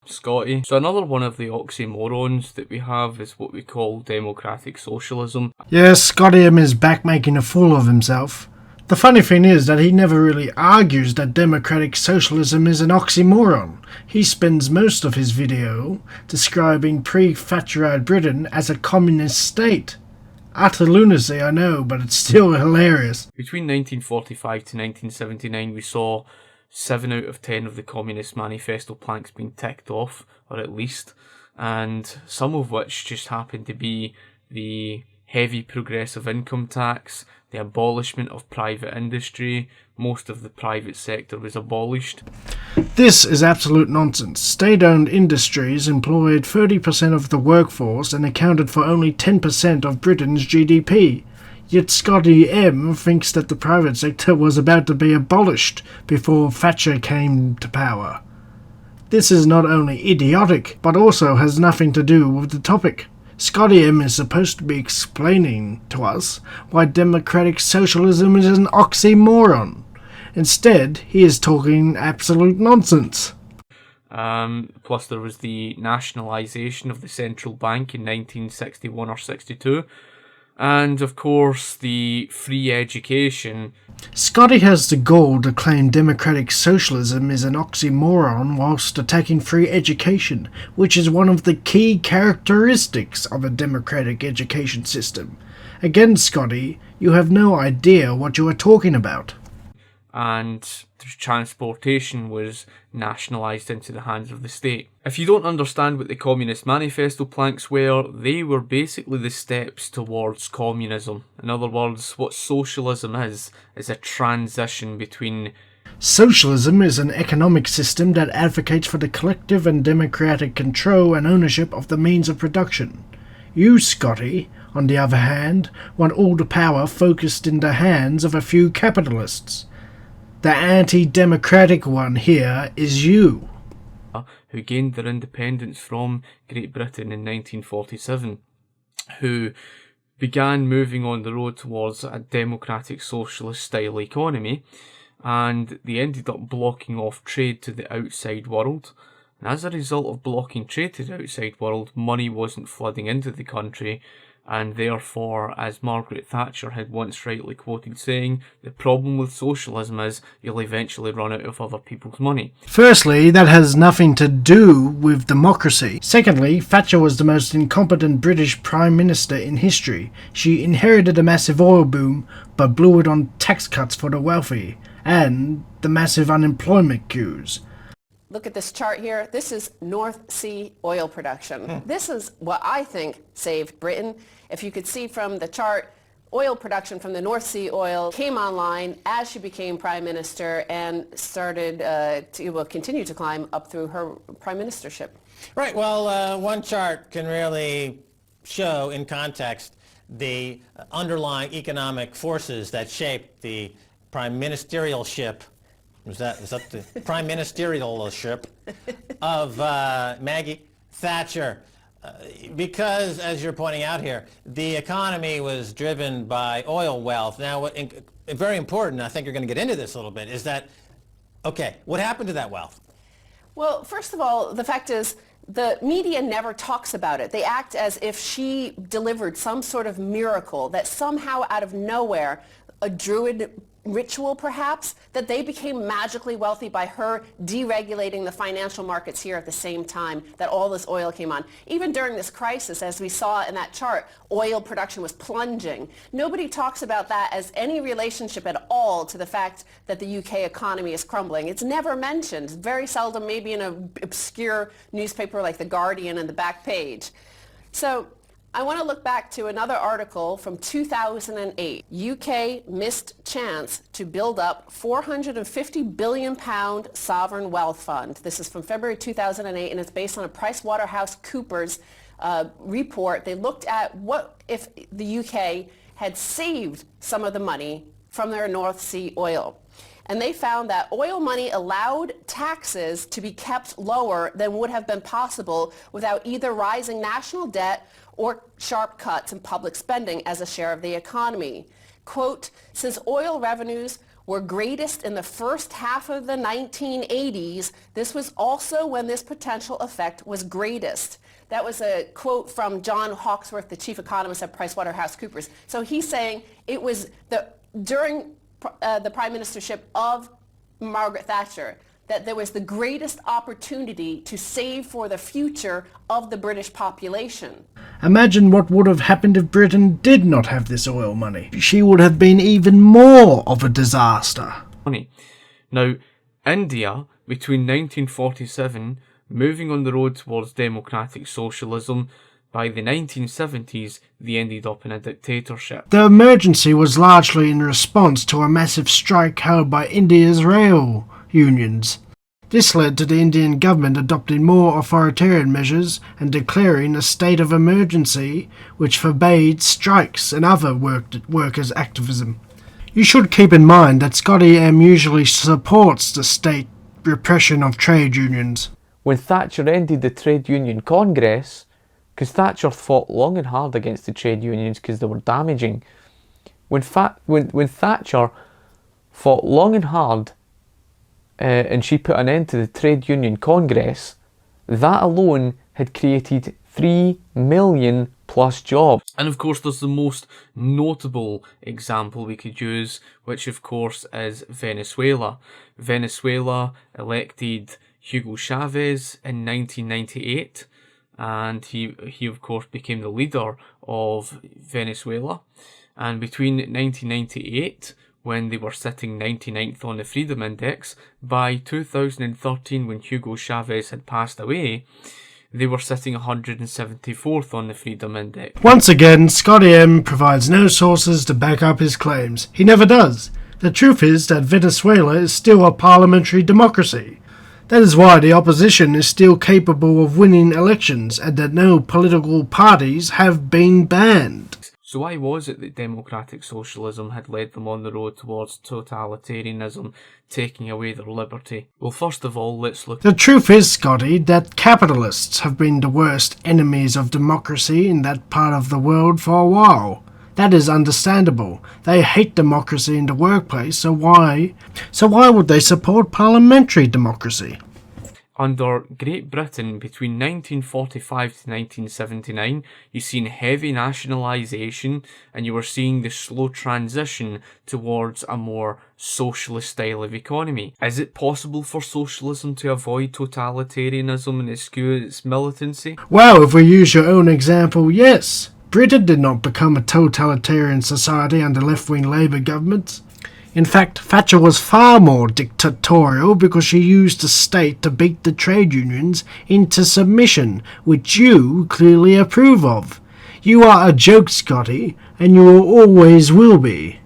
Scotty. So another one of the oxymorons that we have is what we call democratic socialism. Yes, Scotty M is back making a fool of himself. The funny thing is that he never really argues that democratic socialism is an oxymoron. He spends most of his video describing pre-Thatcherite Britain as a communist state. Utter lunacy, I know, but it's still hilarious. Between 1945 to 1979, we saw 7 out of 10 of the Communist Manifesto planks being ticked off, or at least, and some of which just happened to be the heavy progressive income tax, the abolishment of private industry. Most of the private sector was abolished. This is absolute nonsense. State-owned industries employed 30% of the workforce and accounted for only 10% of Britain's GDP. Yet Scotty M thinks that the private sector was about to be abolished before Thatcher came to power. This is not only idiotic, but also has nothing to do with the topic. Scotty M is supposed to be explaining to us why democratic socialism is an oxymoron. Instead, he is talking absolute nonsense. Plus there was the nationalisation of the central bank in 1961 or 62. And of course, the free education. Scotty has the gall to claim democratic socialism is an oxymoron whilst attacking free education, which is one of the key characteristics of a democratic education system. Again, Scotty, you have no idea what you are talking about. And transportation was nationalised into the hands of the state. If you don't understand what the Communist Manifesto planks were, they were basically the steps towards communism. In other words, what socialism is a transition between... Socialism is an economic system that advocates for the collective and democratic control and ownership of the means of production. You, Scotty, on the other hand, want all the power focused in the hands of a few capitalists. The anti-democratic one here is you. Who gained their independence from Great Britain in 1947, who began moving on the road towards a democratic socialist style economy, and they ended up blocking off trade to the outside world. And as a result of blocking trade to the outside world, money wasn't flooding into the country, and therefore, as Margaret Thatcher had once rightly quoted saying, the problem with socialism is you'll eventually run out of other people's money. Firstly, that has nothing to do with democracy. Secondly, Thatcher was the most incompetent British Prime Minister in history. She inherited a massive oil boom, but blew it on tax cuts for the wealthy, and the massive unemployment queues. Look at this chart here. This is North Sea oil production. This is what I think saved Britain. If you could see from the chart, oil production from the North Sea oil came online as she became Prime Minister and started to continue to climb up through her Prime Ministership. Right. Well, one chart can really show in context the underlying economic forces that shaped the Prime Ministerialship. Was that the Prime Ministerialship of Maggie Thatcher? Because, as you're pointing out here, the economy was driven by oil wealth. Now, very important, I think you're going to get into this a little bit, is that, okay, what happened to that wealth? Well, first of all, the fact is the media never talks about it. They act as if she delivered some sort of miracle, that somehow out of nowhere, a Druid ritual perhaps, that they became magically wealthy by her deregulating the financial markets here at the same time that all this oil came on. Even during this crisis, as we saw in that chart, oil production was plunging. Nobody talks about that as any relationship at all to the fact that the UK economy is crumbling. It's never mentioned, very seldom, maybe in an obscure newspaper like The Guardian in the back page. So I want to look back to another article from 2008. UK missed chance to build up £450 billion sovereign wealth fund. This is from February 2008, and it's based on a PricewaterhouseCoopers report. They looked at what if the UK had saved some of the money from their North Sea oil. And they found that oil money allowed taxes to be kept lower than would have been possible without either rising national debt or sharp cuts in public spending as a share of the economy. Quote, since oil revenues were greatest in the first half of the 1980s, this was also when this potential effect was greatest. That was a quote from John Hawksworth, the chief economist at PricewaterhouseCoopers. So he's saying it was during the prime ministership of Margaret Thatcher that there was the greatest opportunity to save for the future of the British population. Imagine what would have happened if Britain did not have this oil money. She would have been even more of a disaster. Now, India, between 1947, moving on the road towards democratic socialism, by the 1970s, they ended up in a dictatorship. The emergency was largely in response to a massive strike held by India's rail unions. This led to the Indian government adopting more authoritarian measures and declaring a state of emergency which forbade strikes and other workers' activism. You should keep in mind that Scotty M usually supports the state repression of trade unions. When Thatcher ended the Trade Union Congress, because Thatcher fought long and hard against the trade unions because they were damaging. When Thatcher fought long and hard and she put an end to the Trade Union Congress, that alone had created 3 million plus jobs. And of course there's the most notable example we could use, which of course is Venezuela. Venezuela elected Hugo Chavez in 1998, and he of course became the leader of Venezuela. And between 1998, when they were sitting 99th on the Freedom Index, by 2013, when Hugo Chavez had passed away, they were sitting 174th on the Freedom Index. Once again, Scotty M provides no sources to back up his claims. He never does. The truth is that Venezuela is still a parliamentary democracy. That is why the opposition is still capable of winning elections, and that no political parties have been banned. So why was it that democratic socialism had led them on the road towards totalitarianism, taking away their liberty? Well, first of all, let's look... The truth is, Scotty, that capitalists have been the worst enemies of democracy in that part of the world for a while. That is understandable. They hate democracy in the workplace, so why would they support parliamentary democracy? Under Great Britain, between 1945 to 1979, you've seen heavy nationalisation, and you were seeing the slow transition towards a more socialist style of economy. Is it possible for socialism to avoid totalitarianism and eschew its militancy? Well, if we use your own example, yes. Britain did not become a totalitarian society under left-wing Labour governments. In fact, Thatcher was far more dictatorial because she used the state to beat the trade unions into submission, which you clearly approve of. You are a joke, Scotty, and you always will be.